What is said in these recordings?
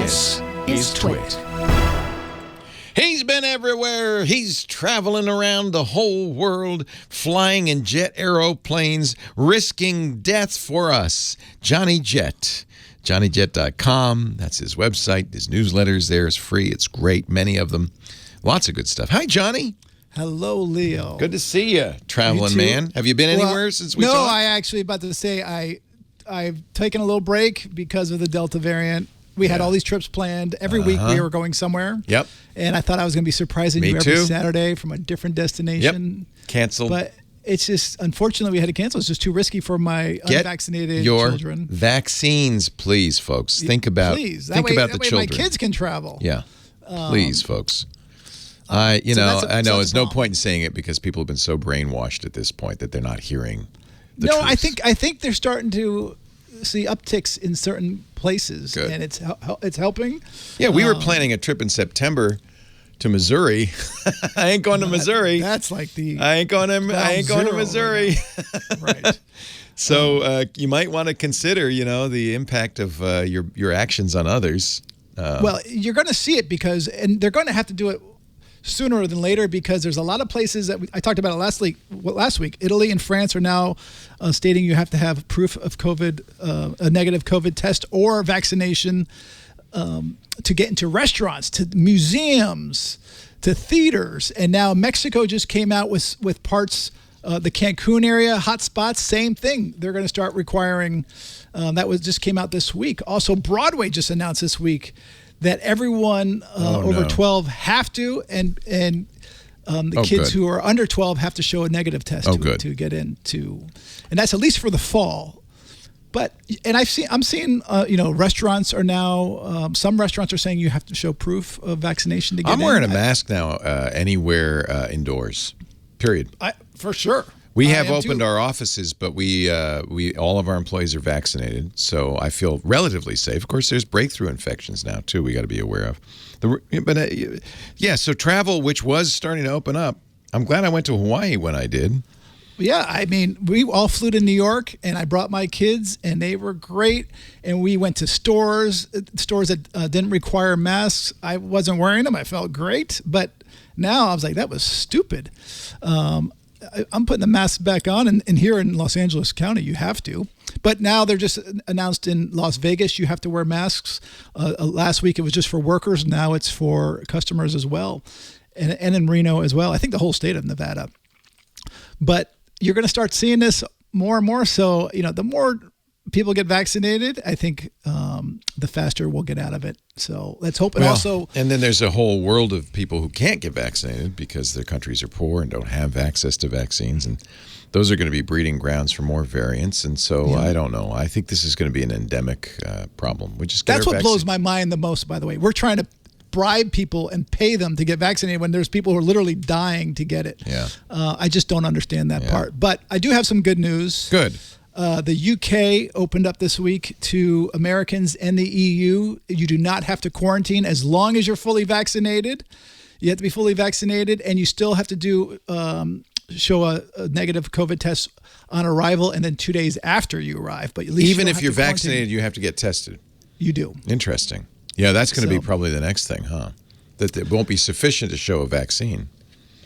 This is TWiT. He's been everywhere. He's traveling around the whole world, flying in jet aeroplanes, risking death for us. Johnny Jet. JohnnyJet.com. That's his website. His newsletter's there. It's free. It's great. Many of them. Lots of good stuff. Hi, Johnny. Hello, Leo. Good to see you, traveling man. Have you been anywhere since we talked? No, I actually about to say I've taken a little break because of the Delta variant. We had all these trips planned. Every week we were going somewhere. Yep. And I thought I was going to be surprising you every Saturday from a different destination. Yep. Canceled. But it's just, unfortunately, we had to cancel. It's just too risky for my unvaccinated children. Vaccines, please, folks. Think about the children. My kids can travel. Yeah. Please, folks. I know there's no point in saying it because people have been so brainwashed at this point that they're not hearing the truth. I think they're starting to see upticks in certain places. Good. And it's helping. Yeah, we were planning a trip in September to Missouri. I ain't going to Missouri. That's like the I ain't going to Missouri. Right. So you might want to consider, the impact of your actions on others. Well, you're going to see it and they're going to have to do it sooner than later because there's a lot of places that I talked about it last week. Italy and France are now stating you have to have proof of COVID, a negative COVID test or vaccination to get into restaurants, to museums, to theaters. And now Mexico just came out with parts, the Cancun area, hot spots, same thing. They're going to start requiring, just came out this week. Also, Broadway just announced this week that everyone over 12 have to, and the kids who are under 12 have to show a negative test to get into, and that's at least for the fall. But I'm seeing restaurants are now some restaurants are saying you have to show proof of vaccination to get in. I'm wearing a mask now anywhere indoors. Period. For sure. We have opened our offices, but we all of our employees are vaccinated, so I feel relatively safe. Of course, there's breakthrough infections now too. We got to be aware of. So travel, which was starting to open up. I'm glad I went to Hawaii when I did. Yeah, I mean, we all flew to New York, and I brought my kids, and they were great. And we went to stores that didn't require masks. I wasn't wearing them. I felt great, but now I was like, that was stupid. I'm putting the mask back on, and here in Los Angeles County, you have to. But now they're just announced in Las Vegas, you have to wear masks. Last week, it was just for workers. Now it's for customers as well, and in Reno as well. I think the whole state of Nevada. But you're going to start seeing this more and more. So, the more people get vaccinated, I think the faster we'll get out of it. So let's hope. And then there's a whole world of people who can't get vaccinated because their countries are poor and don't have access to vaccines. And those are going to be breeding grounds for more variants. And so I don't know. I think this is going to be an endemic problem. That's what blows my mind the most, by the way. We're trying to bribe people and pay them to get vaccinated when there's people who are literally dying to get it. Yeah. I just don't understand that part. But I do have some good news. Good. The UK opened up this week to Americans and the EU. You do not have to quarantine as long as you're fully vaccinated. You have to be fully vaccinated, and you still have to show a negative COVID test on arrival and then 2 days after you arrive. But at least even if you're vaccinated, you have to get tested. You do. Interesting. Yeah, that's going to be probably the next thing, huh? That it won't be sufficient to show a vaccine.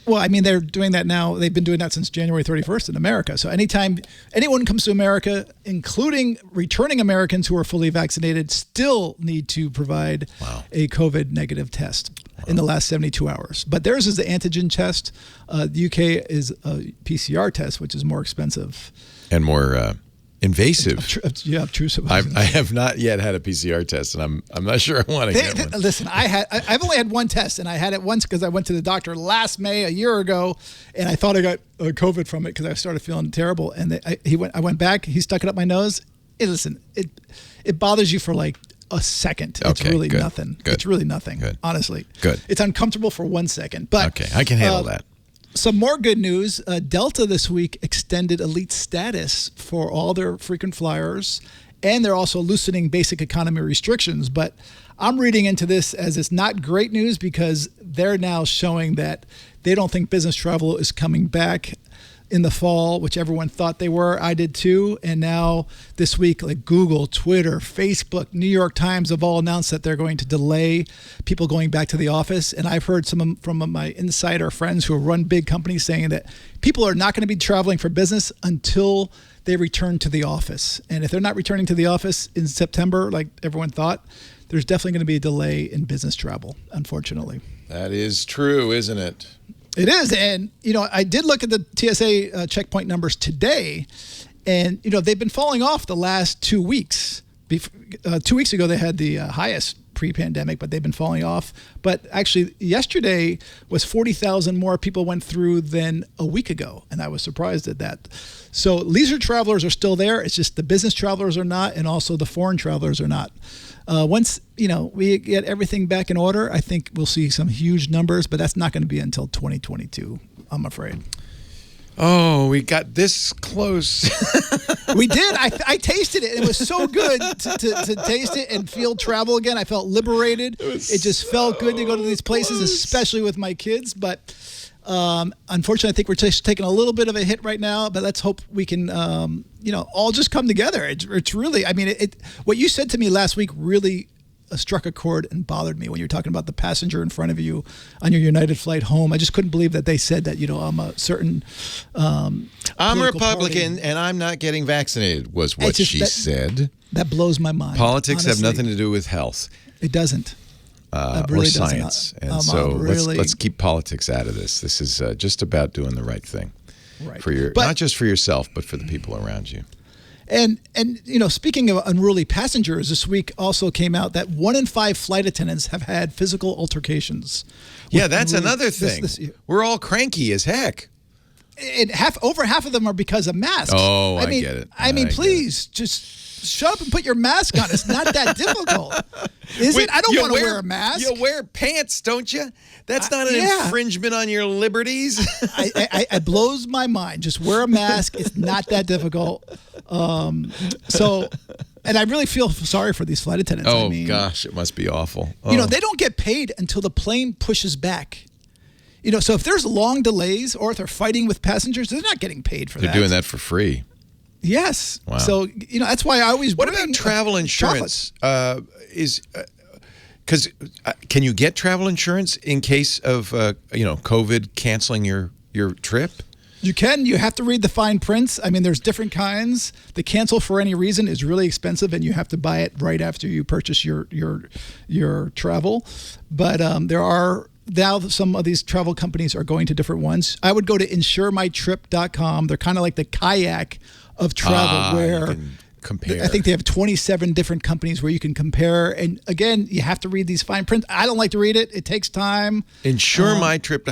Well, I mean, they're doing that now. They've been doing that since January 31st in America. So anytime anyone comes to America, including returning Americans who are fully vaccinated, still need to provide a COVID negative test in the last 72 hours. But theirs is the antigen test. The UK is a PCR test, which is more expensive. And more invasive. Obtrusive. I have not yet had a PCR test, and I'm not sure I want to get one. Listen, I've only had one test, and I had it once because I went to the doctor last May, a year ago, and I thought I got COVID from it because I started feeling terrible. And I went back. He stuck it up my nose. It bothers you for like a second. It's really nothing. Good. It's really nothing. Good. Honestly. Good. It's uncomfortable for 1 second, but okay, I can handle that. Some more good news. Delta this week extended elite status for all their frequent flyers, and they're also loosening basic economy restrictions. But I'm reading into this as it's not great news because they're now showing that they don't think business travel is coming back. in the fall, which everyone thought they were. I did too. And now this week, like Google, Twitter, Facebook, New York Times have all announced that they're going to delay people going back to the office. And I've heard from my insider friends who run big companies saying that people are not going to be traveling for business until they return to the office. And if they're not returning to the office in September, like everyone thought, there's definitely going to be a delay in business travel, unfortunately. That is true, isn't it? It is. And, I did look at the TSA checkpoint numbers today, and, they've been falling off the last 2 weeks. 2 weeks ago, they had the highest pre-pandemic, but they've been falling off. But actually, yesterday was 40,000 more people went through than a week ago, and I was surprised at that. So leisure travelers are still there. It's just the business travelers are not, and also the foreign travelers are not. Once, we get everything back in order, I think we'll see some huge numbers, but that's not going to be until 2022, I'm afraid. Oh, we got this close. We did. I tasted it. It was so good to taste it and feel travel again. I felt liberated. It just felt good to go to these places, especially with my kids. But unfortunately, I think we're just taking a little bit of a hit right now. But let's hope we can, all just come together. It's really, what you said to me last week really struck a chord and bothered me when you're talking about the passenger in front of you on your United flight home. I just couldn't believe that they said that, I'm a certain I'm Republican party, and I'm not getting vaccinated was what she said. That blows my mind. Politics honestly have nothing to do with health. It doesn't. Or science. And so let's keep politics out of this. This is just about doing the right thing. Right. For not just for yourself, but for the people around you. And speaking of unruly passengers, this week also came out that 1 in 5 flight attendants have had physical altercations. Yeah, that's another thing. We're all cranky as heck. And over half of them are because of masks. Oh, I get it. Please just shut up and put your mask on. It's not that difficult. Is it? I don't want to wear a mask. You wear pants, don't you? That's not an infringement on your liberties. It blows my mind. Just wear a mask. It's not that difficult. And I really feel sorry for these flight attendants. Oh, gosh, it must be awful. They don't get paid until the plane pushes back. So if there's long delays or if they're fighting with passengers, they're not getting paid for that. They're doing that for free. Yes. Wow. So, that's why I always What about travel insurance? Because can you get travel insurance in case of, COVID canceling your trip? You can. You have to read the fine prints. There's different kinds. The cancel for any reason is really expensive, and you have to buy it right after you purchase your travel. But there are now some of these travel companies are going to different ones. I would go to insuremytrip.com. They're kind of like the kayak of travel, where you can compare. I think they have 27 different companies where you can compare. And again, you have to read these fine prints. I don't like to read it. It takes time. Insure my trip.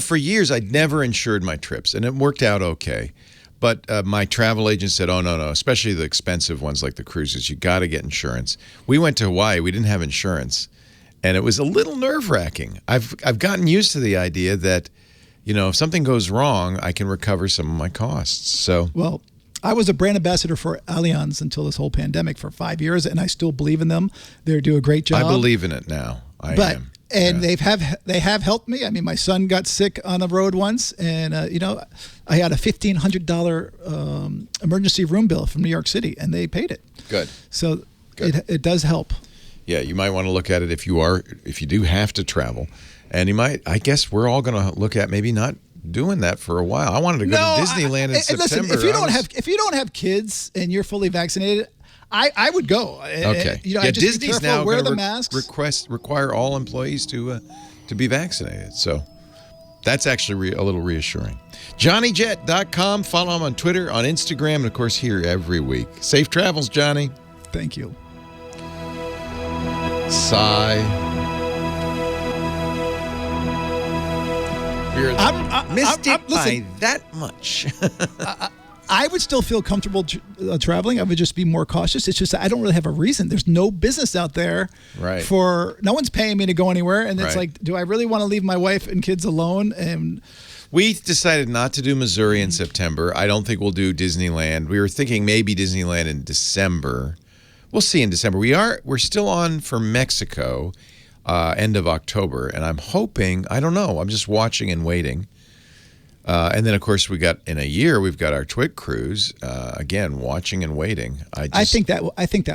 For years, I'd never insured my trips, and it worked out okay. But my travel agent said, oh, no, especially the expensive ones like the cruises, you got to get insurance. We went to Hawaii. We didn't have insurance. And it was a little nerve-wracking. I've gotten used to the idea that, if something goes wrong, I can recover some of my costs. So, well, I was a brand ambassador for Allianz until this whole pandemic for 5 years, and I still believe in them. They do a great job. I believe in it now. I am. And they have helped me. My son got sick on the road once, and I had a $1,500 emergency room bill from New York City, and they paid it. Good. So it does help. Yeah, you might want to look at it if you do have to travel, and you might. I guess we're all going to look at maybe not doing that for a while. I wanted to go to Disneyland in September. Listen, if you don't have kids and you're fully vaccinated, I would go. Okay. Disney's now wear the masks. Require all employees to be vaccinated. So that's actually a little reassuring. JohnnyJet.com. Follow him on Twitter, on Instagram, and of course here every week. Safe travels, Johnny. Thank you. Sigh. Missed it by that much. I would still feel comfortable traveling. I would just be more cautious. It's just I don't really have a reason. There's no business out there. Right. No one's paying me to go anywhere. And it's like, do I really want to leave my wife and kids alone? And we decided not to do Missouri in September. I don't think we'll do Disneyland. We were thinking maybe Disneyland in December. We'll see in December. We're still on for Mexico, end of October, and I'm hoping, I don't know, I'm just watching and waiting. And then, of course, we've got our TWiT cruise again, watching and waiting. I think that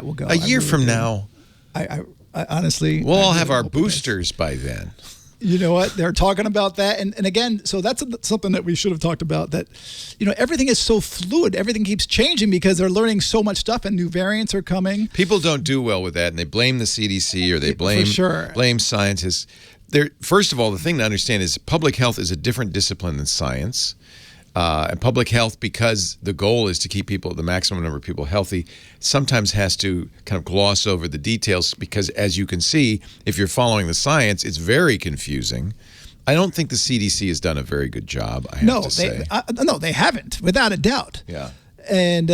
will go a year from now. I honestly, we'll all have our boosters by then. You know what? They're talking about that. And again, so that's something that we should have talked about, that, everything is so fluid. Everything keeps changing because they're learning so much stuff and new variants are coming. People don't do well with that, and they blame the CDC or they blame scientists. First of all, the thing to understand is public health is a different discipline than science. And public health, because the goal is to keep the maximum number of people healthy, sometimes has to kind of gloss over the details because, as you can see, if you're following the science, it's very confusing. I don't think the CDC has done a very good job, I have to say. No, they haven't, without a doubt. Yeah. And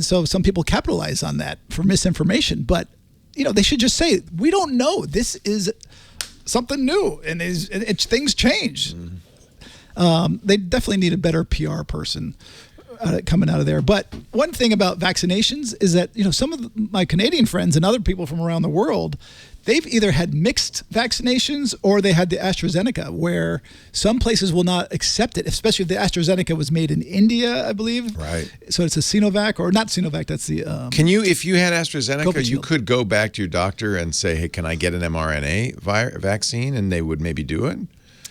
so some people capitalize on that for misinformation. But, they should just say, we don't know. This is something new, and things change. Mm-hmm. They definitely need a better PR person coming out of there. But one thing about vaccinations is that, some of my Canadian friends and other people from around the world, they've either had mixed vaccinations or they had the AstraZeneca, where some places will not accept it, especially if the AstraZeneca was made in India, I believe. Right. So it's a Sinovac, or not Sinovac, that's the... if you had AstraZeneca, you could go back to your doctor and say, hey, can I get an mRNA vaccine? And they would maybe do it?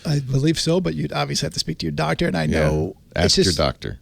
I believe so, but you'd obviously have to speak to your doctor, and I know... Ask your doctor.